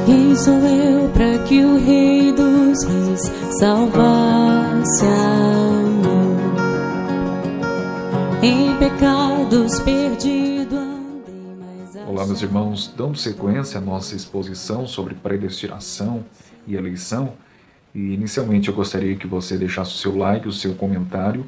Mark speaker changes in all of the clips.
Speaker 1: Quem sou eu para que o Rei dos Reis salvasse a mim? Em pecados perdido andei, mas
Speaker 2: Olá, meus irmãos, dando sequência à nossa exposição sobre predestinação e eleição. E inicialmente eu gostaria que você deixasse o seu like, o seu comentário,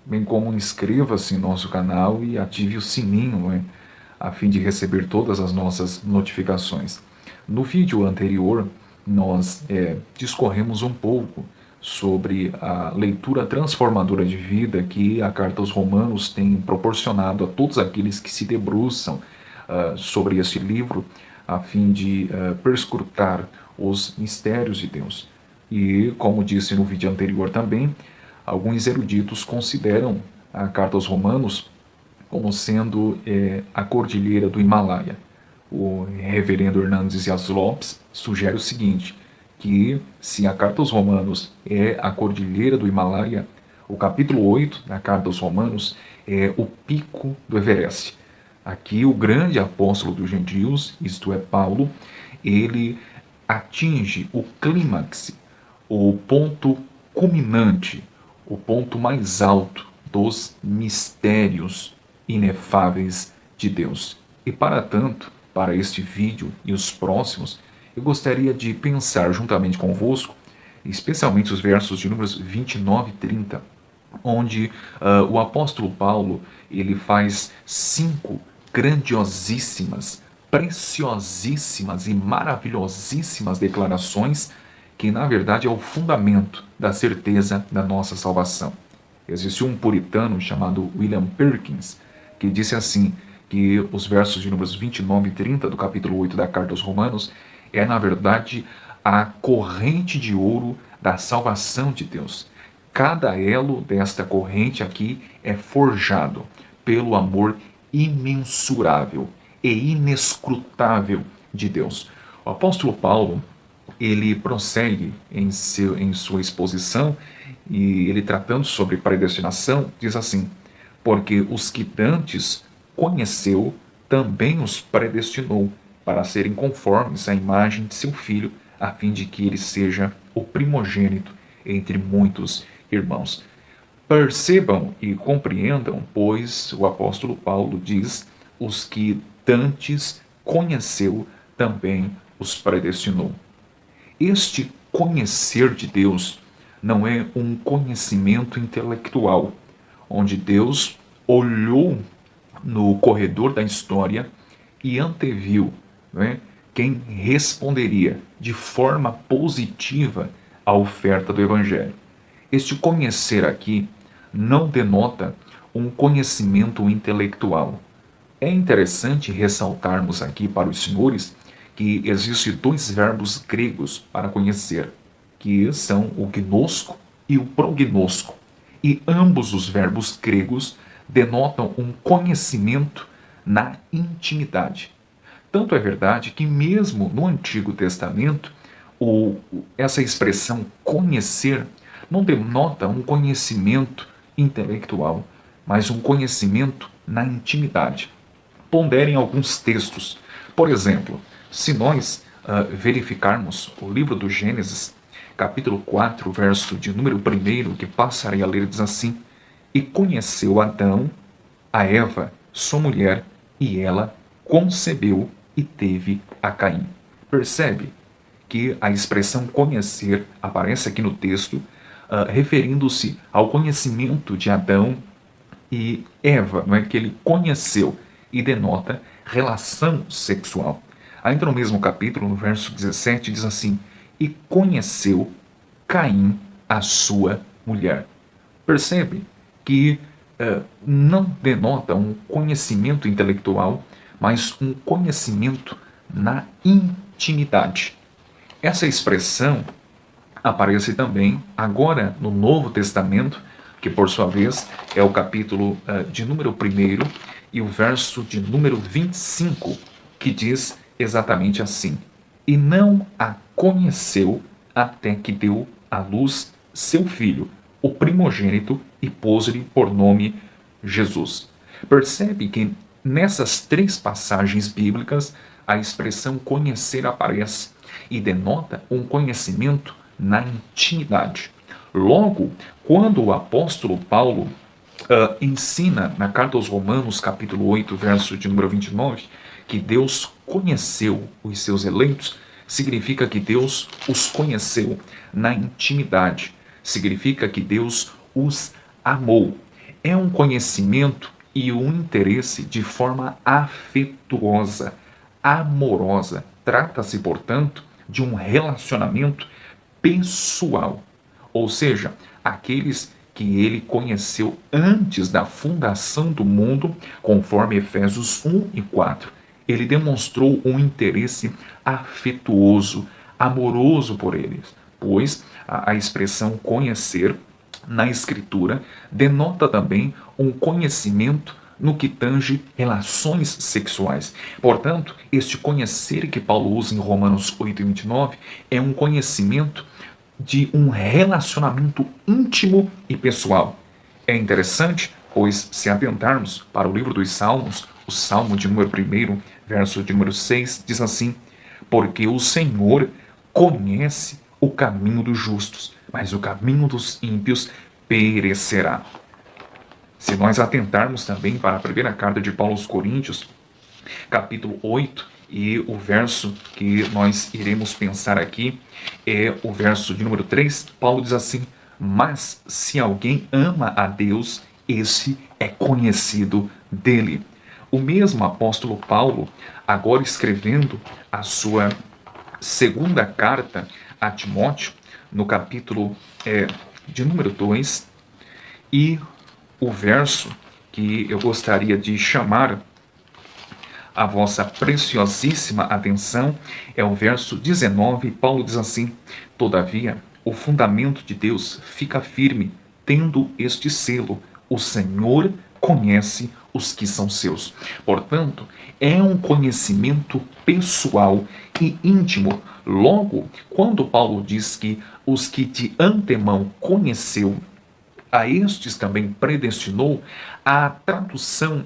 Speaker 2: bem como inscreva-se em nosso canal e ative o sininho, né, a fim de receber todas as nossas notificações. No vídeo anterior, nós discorremos um pouco sobre a leitura transformadora de vida que a Carta aos Romanos tem proporcionado a todos aqueles que se debruçam sobre este livro, a fim de perscrutar os mistérios de Deus. E, como disse no vídeo anterior também, alguns eruditos consideram a Carta aos Romanos como sendo a cordilheira do Himalaia. O reverendo Hernandes Dias Lopes sugere o seguinte, que se a Carta aos Romanos é a cordilheira do Himalaia, o capítulo 8 da Carta aos Romanos é o pico do Everest. Aqui o grande apóstolo dos gentios, isto é, Paulo, ele atinge o clímax, o ponto culminante, o ponto mais alto dos mistérios inefáveis de Deus. E para tanto, para este vídeo e os próximos, eu gostaria de pensar juntamente convosco, especialmente os versos de números 29 e 30, onde o apóstolo Paulo ele faz 5 grandiosíssimas, preciosíssimas e maravilhosíssimas declarações que na verdade é o fundamento da certeza da nossa salvação. Existe um puritano chamado William Perkins que disse assim, que os versos de números 29 e 30 do capítulo 8 da Carta aos Romanos é na verdade a corrente de ouro da salvação de Deus. Cada elo desta corrente aqui é forjado pelo amor imensurável e inescrutável de Deus. O apóstolo Paulo, ele prossegue em sua exposição, e ele tratando sobre predestinação, diz assim, porque os que dantes conheceu, também os predestinou, para serem conformes à imagem de seu Filho, a fim de que ele seja o primogênito entre muitos irmãos. Percebam e compreendam, pois o apóstolo Paulo diz, os que dantes conheceu, também os predestinou. Este conhecer de Deus não é um conhecimento intelectual, onde Deus olhou no corredor da história e anteviu, quem responderia de forma positiva à oferta do Evangelho. Este conhecer aqui não denota um conhecimento intelectual. É interessante ressaltarmos aqui para os senhores que existem 2 verbos gregos para conhecer, que são o gnosko e o prognosko. E ambos os verbos gregos denotam um conhecimento na intimidade. Tanto é verdade que mesmo no Antigo Testamento, essa expressão conhecer não denota um conhecimento intelectual, mas um conhecimento na intimidade. Ponderem alguns textos. Por exemplo, se nós verificarmos o livro do Gênesis, capítulo 4, verso de número 1, que passarei a ler, diz assim, e conheceu Adão a Eva, sua mulher, e ela concebeu e teve a Caim. Percebe que a expressão conhecer aparece aqui no texto, referindo-se ao conhecimento de Adão e Eva, que ele conheceu, e denota relação sexual. Ainda no mesmo capítulo, no verso 17, diz assim, e conheceu Caim a sua mulher. Percebe que não denota um conhecimento intelectual, mas um conhecimento na intimidade. Essa expressão aparece também agora no Novo Testamento, que por sua vez é o capítulo de número 1 e o verso de número 25, que diz exatamente assim, e não a conheceu até que deu à luz seu filho, o primogênito, e pôs-lhe por nome Jesus. Percebe que nessas 3 passagens bíblicas a expressão conhecer aparece e denota um conhecimento na intimidade. Logo, quando o apóstolo Paulo ensina na carta aos Romanos, capítulo 8, verso de número 29, que Deus conheceu os seus eleitos, significa que Deus os conheceu na intimidade, significa que Deus os amou. É um conhecimento e um interesse de forma afetuosa, amorosa. Trata-se, portanto, de um relacionamento pessoal, ou seja, aqueles que ele conheceu antes da fundação do mundo, conforme Efésios 1 e 4. Ele demonstrou um interesse afetuoso, amoroso por eles, pois a expressão conhecer na Escritura denota também um conhecimento no que tange relações sexuais. Portanto, este conhecer que Paulo usa em Romanos 8 e 29 é um conhecimento de um relacionamento íntimo e pessoal. É interessante, pois, se atentarmos para o livro dos Salmos, o Salmo de número 1, verso de número 6, diz assim: porque o Senhor conhece o caminho dos justos, mas o caminho dos ímpios perecerá. Se nós atentarmos também para a primeira carta de Paulo aos Coríntios, capítulo 8, e o verso que nós iremos pensar aqui é o verso de número 3, Paulo diz assim: mas se alguém ama a Deus, esse é conhecido dele. O mesmo apóstolo Paulo, agora escrevendo a sua segunda carta a Timóteo, no capítulo de número 2, e o verso que eu gostaria de chamar a vossa preciosíssima atenção é o verso 19. Paulo diz assim: todavia, o fundamento de Deus fica firme, tendo este selo: o Senhor conhece os que são seus. Portanto, é um conhecimento pessoal e íntimo. Logo, quando Paulo diz que os que de antemão conheceu, a estes também predestinou, a tradução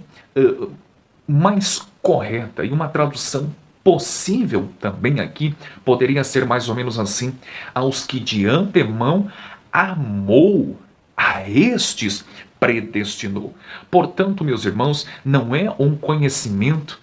Speaker 2: mais correta e uma tradução possível também aqui poderia ser mais ou menos assim: aos que de antemão amou, a estes predestinou. Portanto, meus irmãos, não é um conhecimento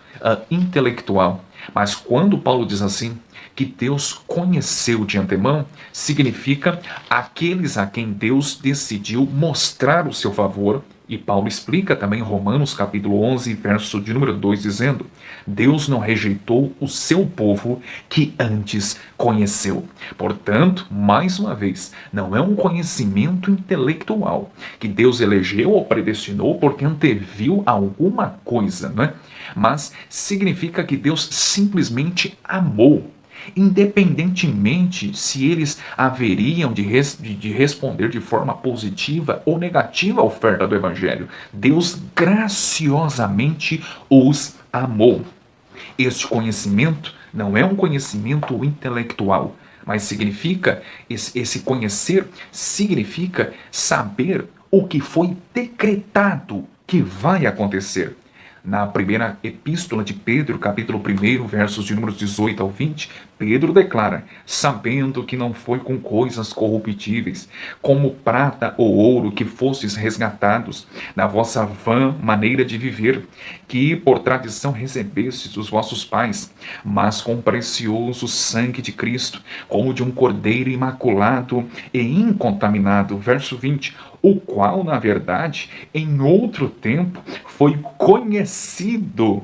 Speaker 2: intelectual, mas quando Paulo diz assim, que Deus conheceu de antemão, significa aqueles a quem Deus decidiu mostrar o seu favor. E Paulo explica também em Romanos capítulo 11, verso de número 2, dizendo: Deus não rejeitou o seu povo que antes conheceu. Portanto, mais uma vez, não é um conhecimento intelectual que Deus elegeu ou predestinou porque anteviu alguma coisa, não é? Mas significa que Deus simplesmente amou, independentemente se eles haveriam de responder de forma positiva ou negativa à oferta do Evangelho. Deus graciosamente os amou. Este conhecimento não é um conhecimento intelectual, mas significa, esse conhecer significa saber o que foi decretado que vai acontecer. Na primeira epístola de Pedro, capítulo 1, versos de números 18 ao 20, Pedro declara: sabendo que não foi com coisas corruptíveis, como prata ou ouro, que fostes resgatados da vossa vã maneira de viver, que por tradição recebestes dos vossos pais, mas com precioso sangue de Cristo, como de um cordeiro imaculado e incontaminado. Verso 20, o qual, na verdade, em outro tempo foi conhecido,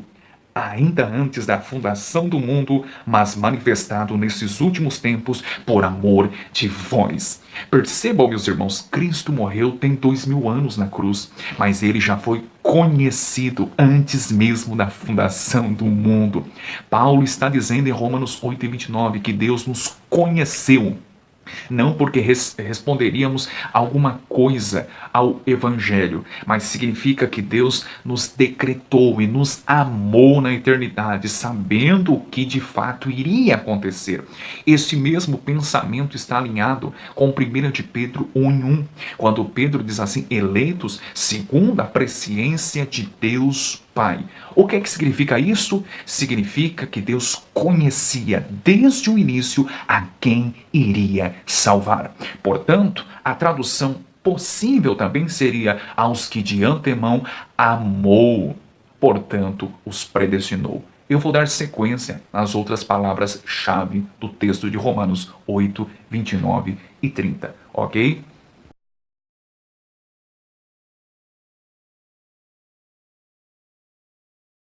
Speaker 2: ainda antes da fundação do mundo, mas manifestado nesses últimos tempos por amor de vós. Percebam, meus irmãos, Cristo morreu tem 2000 anos na cruz, mas ele já foi conhecido antes mesmo da fundação do mundo. Paulo está dizendo em Romanos 8 e 29 que Deus nos conheceu. Não porque responderíamos alguma coisa ao Evangelho, mas significa que Deus nos decretou e nos amou na eternidade, sabendo o que de fato iria acontecer. Este mesmo pensamento está alinhado com 1 de Pedro 1:1, quando Pedro diz assim: eleitos segundo a presciência de Deus Pai. O que é que significa isso? Significa que Deus conhecia desde o início a quem iria salvar. Portanto, a tradução possível também seria aos que de antemão amou, portanto, os predestinou. Eu vou dar sequência nas outras palavras-chave do texto de Romanos 8, 29 e 30, ok?